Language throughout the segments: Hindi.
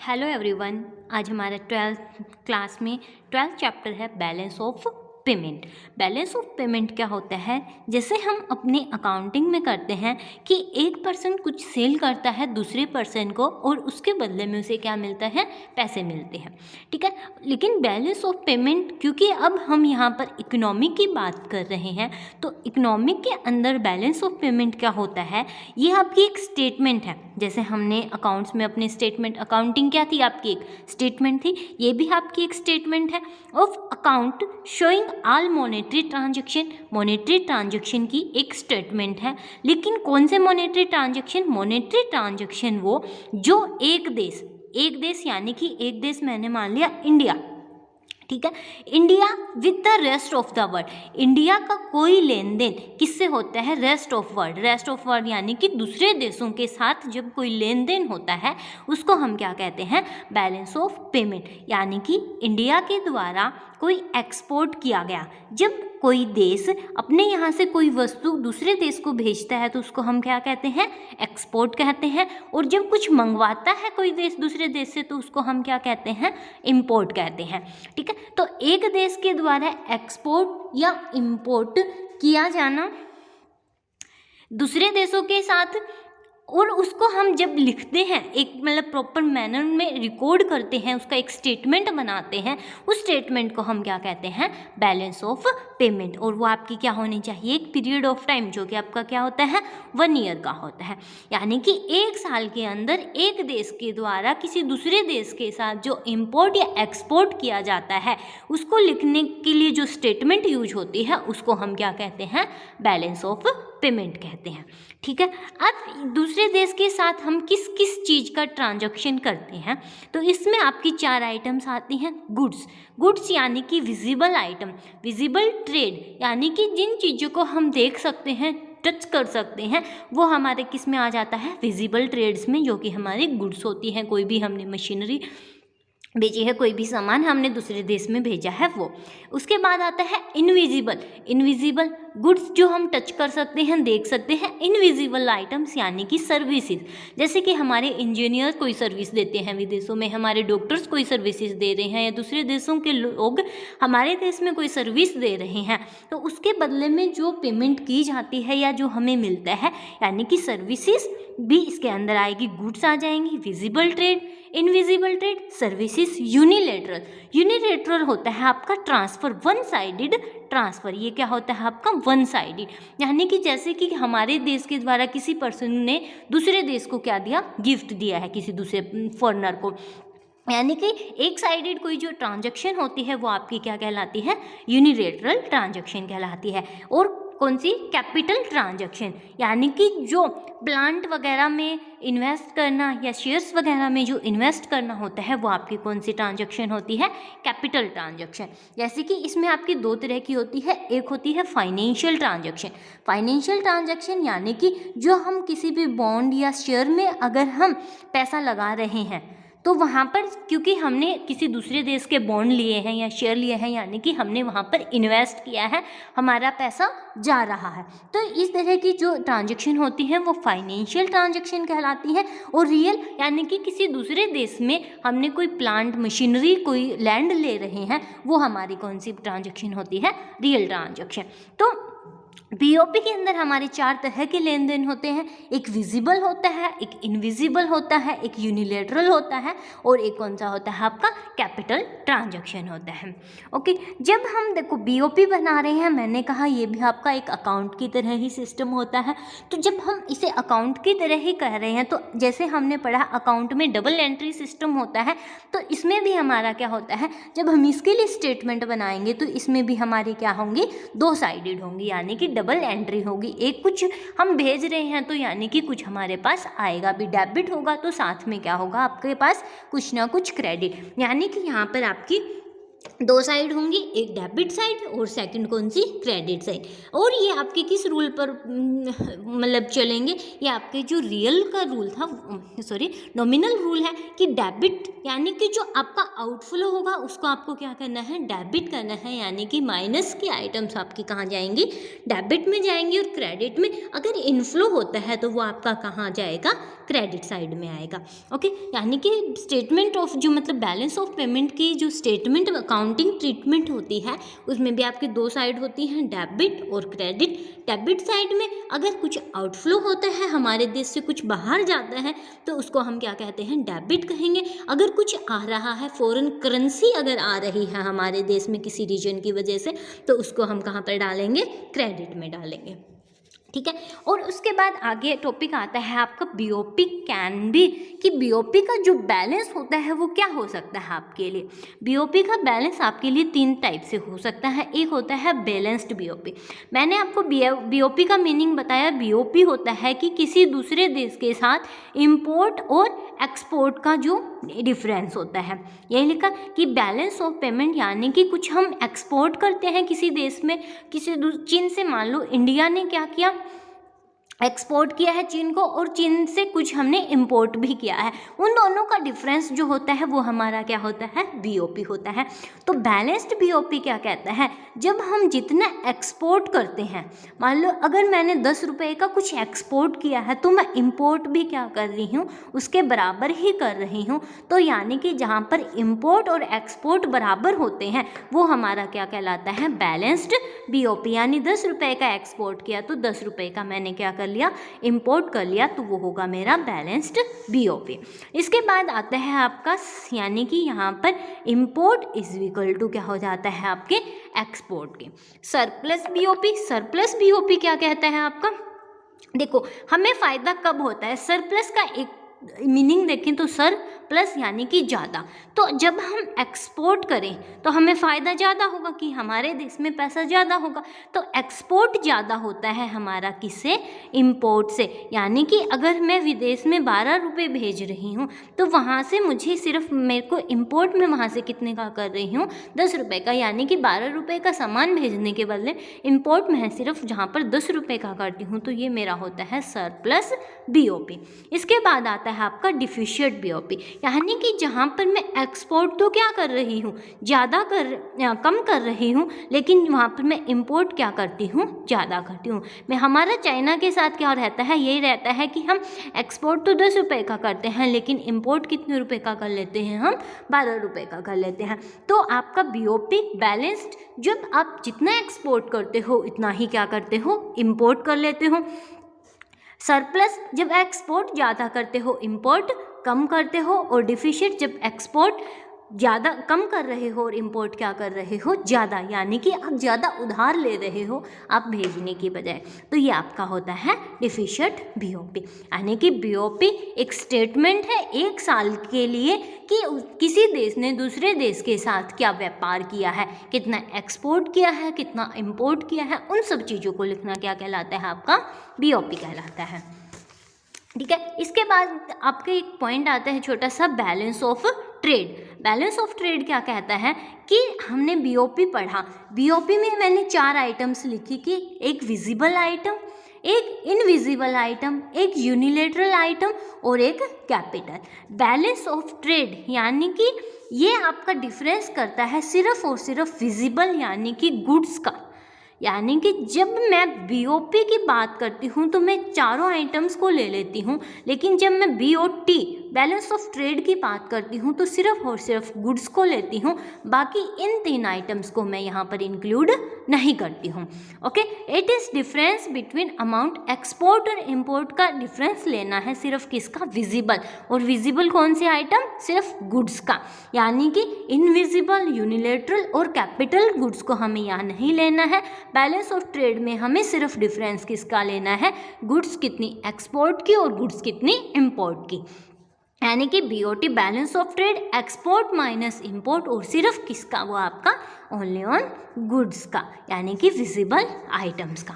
Hello everyone. आज हमारा 12th क्लास में 12th चैप्टर है balance of payment. Balance of payment क्या होता है? जैसे हम अपने अकाउंटिंग में करते हैं कि एक पर्सन कुछ सेल करता है दूसरे पर्सन को और उसके बदले में उसे क्या मिलता है? पैसे मिलते हैं, ठीक है। लेकिन बैलेंस ऑफ पेमेंट, क्योंकि अब हम यहाँ पर इकोनॉमी की बात कर रहे हैं, तो इकोनॉमी के अंदर बैलेंस ऑफ पेमेंट क्या होता है? ये आपकी एक स्टेटमेंट है। जैसे हमने अकाउंट्स में अपने स्टेटमेंट, अकाउंटिंग क्या थी? आपकी एक स्टेटमेंट थी। ये भी आपकी एक स्टेटमेंट है of account showing all monetary transaction. Monetary transaction की एक स्टेटमेंट है। लेकिन कौन से मॉनेटरी ट्रांजैक्शन? मॉनेटरी ट्रांजैक्शन वो जो एक देश यानी कि एक देश मैंने मान लिया इंडिया, ठीक है। India with the rest of the world, India का कोई लेन देन किससे होता है? Rest of world. Rest of world यानी कि दूसरे देशों के साथ जब कोई लेन देन होता है उसको हम क्या कहते हैं? Balance of payment. यानी कि इंडिया के द्वारा कोई एक्सपोर्ट किया गया, जब कोई देश अपने यहाँ से कोई वस्तु दूसरे देश को भेजता है तो उसको हम क्या कहते हैं? एक्सपोर्ट कहते हैं। और जब कुछ मंगवाता है कोई देश दूसरे देश से तो उसको हम क्या कहते हैं? इंपोर्ट कहते हैं, ठीक है। तो एक देश के द्वारा एक्सपोर्ट या इंपोर्ट किया जाना दूसरे देशों के साथ, और उसको हम जब लिखते हैं एक मतलब प्रॉपर मैनर में रिकॉर्ड करते हैं, उसका एक स्टेटमेंट बनाते हैं, उस स्टेटमेंट को हम क्या कहते हैं? Balance of payment. और वो आपकी क्या होनी चाहिए? एक पीरियड ऑफ टाइम जो कि आपका क्या होता है? 1 ईयर का होता है। यानी कि 1 साल के अंदर एक देश के द्वारा किसी दूसरे देश के साथ जो इंपोर्ट या एक्सपोर्ट किया जाता है उसको लिखने के लिए जो स्टेटमेंट यूज होती है उसको हम क्या कहते हैं? बैलेंस ऑफ पेमेंट कहते हैं, ठीक है। अब दूसरे देश के साथ हम किस किस चीज़ का ट्रांजैक्शन करते हैं, तो इसमें आपकी 4 आइटम्स आती हैं। गुड्स यानी कि विजिबल आइटम, विजिबल ट्रेड यानी कि जिन चीज़ों को हम देख सकते हैं, टच कर सकते हैं, वो हमारे किस में आ जाता है? विजिबल ट्रेड्स में, जो कि हमारी गुड्स होती हैं। कोई भी हमने मशीनरी भेजी है, कोई भी सामान हमने दूसरे देश में भेजा है वो। उसके बाद आता है इनविजिबल गुड्स, जो हम टच कर सकते हैं, देख सकते हैं। इनविजिबल आइटम्स यानी कि सर्विसेज, जैसे कि हमारे इंजीनियर कोई सर्विस देते हैं विदेशों में, हमारे डॉक्टर्स कोई सर्विसेज दे रहे हैं, या दूसरे देशों के लोग हमारे देश में कोई सर्विस दे रहे हैं, तो उसके बदले में जो पेमेंट की जाती है या जो हमें मिलता है, यानी कि सर्विसेज भी इसके अंदर आएगी। गुड्स आ जाएंगी, visible trade, invisible trade, services. Unilateral होता है आपका ट्रांसफ़र, वन साइडेड ट्रांसफ़र। ये क्या होता है आपका? वन साइडेड, यानी कि जैसे कि हमारे देश के द्वारा किसी पर्सन ने दूसरे देश को क्या दिया? गिफ्ट दिया है किसी दूसरे फॉरेनर को। यानी कि एक साइडेड कोई जो ट्रांजैक्शन होती है वो आपकी क्या कहलाती है? यूनिलेटरल ट्रांजैक्शन कहलाती है। और कौन सी? कैपिटल ट्रांजैक्शन, यानी कि जो प्लांट वगैरह में इन्वेस्ट करना या शेयर्स वगैरह में जो इन्वेस्ट करना होता है वो आपकी कौन सी ट्रांजैक्शन होती है? Capital transaction. जैसे कि इसमें आपकी 2 तरह की होती है। एक होती है फाइनेंशियल ट्रांजैक्शन। फाइनेंशियल ट्रांजैक्शन यानी कि जो हम किसी भी बॉन्ड या शेयर में अगर हम पैसा लगा रहे हैं तो वहाँ पर क्योंकि हमने किसी दूसरे देश के बॉन्ड लिए हैं या शेयर लिए हैं, यानी कि हमने वहाँ पर इन्वेस्ट किया है, हमारा पैसा जा रहा है, तो इस तरह की जो ट्रांजैक्शन होती है वो फाइनेंशियल ट्रांजैक्शन कहलाती है। और रियल यानी कि किसी दूसरे देश में हमने कोई प्लांट, मशीनरी, कोई लैंड ले रहे हैं, वो हमारी कौन सी ट्रांजैक्शन होती है? Real transaction. तो बीओपी के अंदर हमारे 4 तरह के लेन देन होते हैं। एक विजिबल होता है, एक इनविजिबल होता है, एक यूनिलेटरल होता है, और एक कौन सा होता है आपका? कैपिटल ट्रांजैक्शन होता है। ओके, जब हम देखो बीओपी बना रहे हैं, मैंने कहा ये भी आपका एक अकाउंट की तरह ही सिस्टम होता है। तो जब हम इसे अकाउंट की तरह ही कह रहे हैं, तो जैसे हमने पढ़ा अकाउंट में डबल एंट्री सिस्टम होता है, तो इसमें भी हमारा क्या होता है? जब हम इसके लिए स्टेटमेंट बनाएंगे तो इसमें भी हमारी क्या होंगी? 2 साइडेड होंगी, यानी कि डबल एंट्री होगी। एक कुछ हम भेज रहे हैं तो यानी कि कुछ हमारे पास आएगा भी, डेबिट होगा तो साथ में क्या होगा? आपके पास कुछ ना कुछ क्रेडिट। यानी कि यहाँ पर आपकी दो साइड होंगी, एक डेबिट साइड और सेकंड कौन सी, क्रेडिट साइड। और ये आपके किस रूल पर मतलब चलेंगे, ये आपके जो रियल का रूल था, सॉरी नॉमिनल रूल है कि डेबिट यानी कि जो आपका आउटफ्लो होगा उसको आपको क्या करना है, डेबिट करना है, यानी कि माइनस की आइटम्स आपकी कहाँ जाएंगी, डेबिट में जाएंगी। और क्रेडिट में अगर इनफ्लो होता है तो वो आपका कहाँ जाएगा, क्रेडिट साइड में आएगा। ओके, यानी कि स्टेटमेंट ऑफ जो मतलब बैलेंस ऑफ पेमेंट की जो स्टेटमेंट अकाउंटिंग ट्रीटमेंट होती है उसमें भी आपकी दो साइड होती हैं, डेबिट और क्रेडिट। डेबिट साइड में अगर कुछ आउटफ्लो होता है, हमारे देश से कुछ बाहर जाता है तो उसको हम क्या कहते हैं, डेबिट कहेंगे। अगर कुछ आ रहा है, फॉरेन करेंसी अगर आ रही है हमारे देश में किसी रीजन की वजह से, तो उसको हम कहाँ पर डालेंगे, क्रेडिट में डालेंगे। ठीक है, और उसके बाद आगे टॉपिक आता है आपका बीओपी कैन बी, कि बीओपी का जो बैलेंस होता है वो क्या हो सकता है आपके लिए। बीओपी का बैलेंस आपके लिए तीन टाइप से हो सकता है। एक होता है बैलेंस्ड बीओपी। मैंने आपको बीओपी का मीनिंग बताया। बीओपी होता है कि किसी दूसरे देश के साथ इंपोर्ट और एक्सपोर्ट का जो डिफरेंस होता है, यही लिखा कि बैलेंस ऑफ पेमेंट, यानी कि कुछ हम एक्सपोर्ट करते हैं किसी देश में, किसी चीन से, मान लो इंडिया ने क्या किया, एक्सपोर्ट किया है चीन को, और चीन से कुछ हमने इंपोर्ट भी किया है, उन दोनों का डिफरेंस जो होता है वो हमारा क्या होता है, बीओपी होता है। तो बैलेंस्ड बीओपी क्या कहता है, जब हम जितना एक्सपोर्ट करते हैं, मान लो अगर मैंने 10 रुपये का कुछ एक्सपोर्ट किया है तो मैं इंपोर्ट भी क्या कर रही हूँ, उसके बराबर ही कर रही हूँ। तो यानी कि जहाँ पर इंपोर्ट और एक्सपोर्ट बराबर होते हैं वो हमारा क्या कहलाता है, बैलेंस्ड बीओपी। यानी 10 रुपये का एक्सपोर्ट किया तो 10 रुपये का मैंने क्या कर लिया, इंपोर्ट कर लिया, तो वो होगा मेरा बैलेंस्ड बीओपी। इसके बाद आता है आपका, यानी कि यहाँ पर इंपोर्ट इज इक्वल टू क्या हो जाता है आपके एक्सपोर्ट के, सरप्लस बीओपी। सरप्लस बीओपी क्या कहता है आपका, देखो हमें फ़ायदा कब होता है, सरप्लस का एक मीनिंग देखें तो सर प्लस यानी कि ज़्यादा। तो जब हम एक्सपोर्ट करें तो हमें फ़ायदा ज़्यादा होगा कि हमारे देश में पैसा ज़्यादा होगा। तो एक्सपोर्ट ज़्यादा होता है हमारा किससे, इंपोर्ट से। यानी कि अगर मैं विदेश में 12 रुपये भेज रही हूँ तो वहाँ से मुझे सिर्फ, मेरे को इंपोर्ट में वहाँ से कितने का कर रही हूँ, 10 रुपये का। यानी कि 12 रुपये का सामान भेजने के बदले इंपोर्ट में है सिर्फ जहाँ पर 10 रुपये का करती हूँ, तो ये मेरा होता है सरप्लस बीओपी। इसके बाद आता है आपका डिफिशिएंट बीओपी, यानी कि जहाँ पर मैं एक्सपोर्ट तो क्या कर रही हूँ, कम कर रही हूँ, लेकिन वहाँ पर मैं इंपोर्ट क्या करती हूँ, ज़्यादा करती हूँ। मैं, हमारा चाइना के साथ क्या रहता है, यही रहता है कि हम एक्सपोर्ट तो 10 रुपये का करते हैं, लेकिन इंपोर्ट कितने रुपए का कर लेते हैं, हम 12 रुपये का कर लेते हैं। तो आपका बीओपी बैलेंस्ड, जब आप जितना एक्सपोर्ट करते हो इतना ही क्या करते हो, इंपोर्ट कर लेते हो। सरप्लस, जब एक्सपोर्ट ज़्यादा करते हो, इंपोर्ट कम करते हो। और डिफिशिएंट, जब एक्सपोर्ट ज़्यादा कम कर रहे हो और इंपोर्ट क्या कर रहे हो, ज़्यादा, यानी कि आप ज़्यादा उधार ले रहे हो आप भेजने की बजाय। तो ये आपका होता है डिफिशिएंट बीओपी। यानी कि बीओपी एक स्टेटमेंट है एक साल के लिए कि किसी देश ने दूसरे देश के साथ क्या व्यापार किया है, कितना एक्सपोर्ट किया है, कितना इंपोर्ट किया है, उन सब चीज़ों को लिखना क्या कहलाता है, आपका बीओपी कहलाता है। ठीक है, इसके बाद आपके एक पॉइंट आता है छोटा सा, balance of trade. Balance of trade क्या कहता है कि हमने बीओपी पढ़ा, बीओपी में मैंने 4 आइटम्स लिखी कि एक विजिबल आइटम, एक इनविजिबल आइटम, एक यूनिलेटरल आइटम और एक कैपिटल। बैलेंस ऑफ ट्रेड यानी कि ये आपका डिफरेंस करता है सिर्फ और सिर्फ विजिबल यानी कि गुड्स का। यानी कि जब मैं बीओपी की बात करती हूँ तो मैं चारों आइटम्स को ले लेती हूँ, लेकिन जब मैं बीओटी बैलेंस ऑफ ट्रेड की बात करती हूँ तो सिर्फ और सिर्फ गुड्स को लेती हूँ, बाकी इन 3 आइटम्स को मैं यहाँ पर इंक्लूड नहीं करती हूँ। Okay, it is difference between amount export और इंपोर्ट का डिफरेंस लेना है सिर्फ किसका, विजिबल। और विजिबल कौन से आइटम, सिर्फ गुड्स का। यानी कि इनविजिबल, यूनिलेटरल और कैपिटल गुड्स को हमें यहाँ नहीं लेना है। बैलेंस ऑफ ट्रेड में हमें सिर्फ डिफरेंस किसका लेना है, गुड्स कितनी एक्सपोर्ट की और गुड्स कितनी इंपोर्ट की। यानी कि BOT balance of trade export minus import, और सिर्फ किसका, वो आपका ओनली ऑन गुड्स का, यानी कि विजिबल आइटम्स का।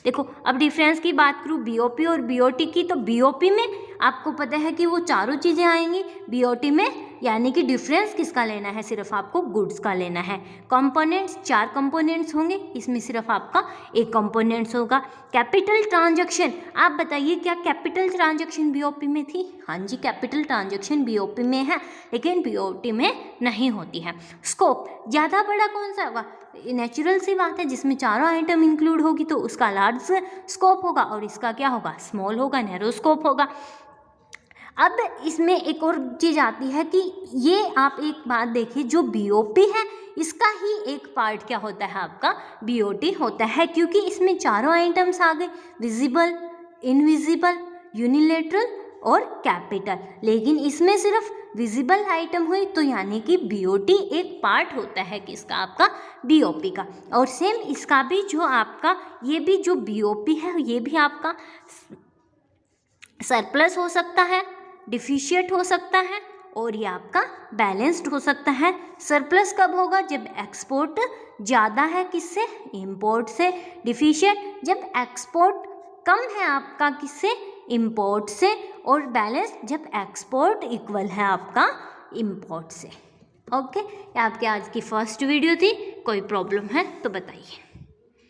देखो अब डिफरेंस की बात करूँ बीओपी और बीओटी की, तो बीओपी में आपको पता है कि वो चारों चीज़ें आएंगी, बीओटी में यानी कि डिफरेंस किसका लेना है, सिर्फ आपको गुड्स का लेना है। कंपोनेंट्स, 4 कंपोनेंट्स होंगे, इसमें सिर्फ आपका एक कंपोनेंट्स होगा। कैपिटल ट्रांजैक्शन, आप बताइए क्या कैपिटल ट्रांजैक्शन बीओपी में थी? हाँ जी, कैपिटल ट्रांजैक्शन बीओपी में है, लेकिन बीओटी में नहीं होती है। स्कोप, ज़्यादा बड़ा कौन सा होगा? नेचुरल सी बात है, जिसमें चारों आइटम इंक्लूड होगी तो उसका लार्ज स्कोप होगा, और इसका क्या होगा? स्मॉल होगा, नैरो स्कोप होगा। अब इसमें एक और चीज़ आती है कि ये आप एक बात देखिए, जो बीओपी है इसका ही एक पार्ट क्या होता है? आपका बीओटी होता है, क्योंकि इसमें चारों आइटम्स आ गए, विजिबल, इनविजिबल, यूनिलेटरल और कैपिटल। लेकिन इसमें सिर्फ विजिबल आइटम हुई, तो यानी कि बीओटी एक पार्ट होता है किसका? आपका बीओपी का। और सेम इसका भी जो आपका ये भी जो बीओपी है, ये भी आपका सरप्लस हो सकता है, डिफिशिएंट हो सकता है, और ये आपका बैलेंस्ड हो सकता है। सरप्लस कब होगा? जब एक्सपोर्ट ज़्यादा है किससे? इंपोर्ट से। डिफिशिएंट जब एक्सपोर्ट कम है आपका किससे? इंपोर्ट से। और बैलेंस जब एक्सपोर्ट इक्वल है आपका इंपोर्ट से। ओके, ये आपके आज की फर्स्ट वीडियो थी, कोई प्रॉब्लम है तो बताइए।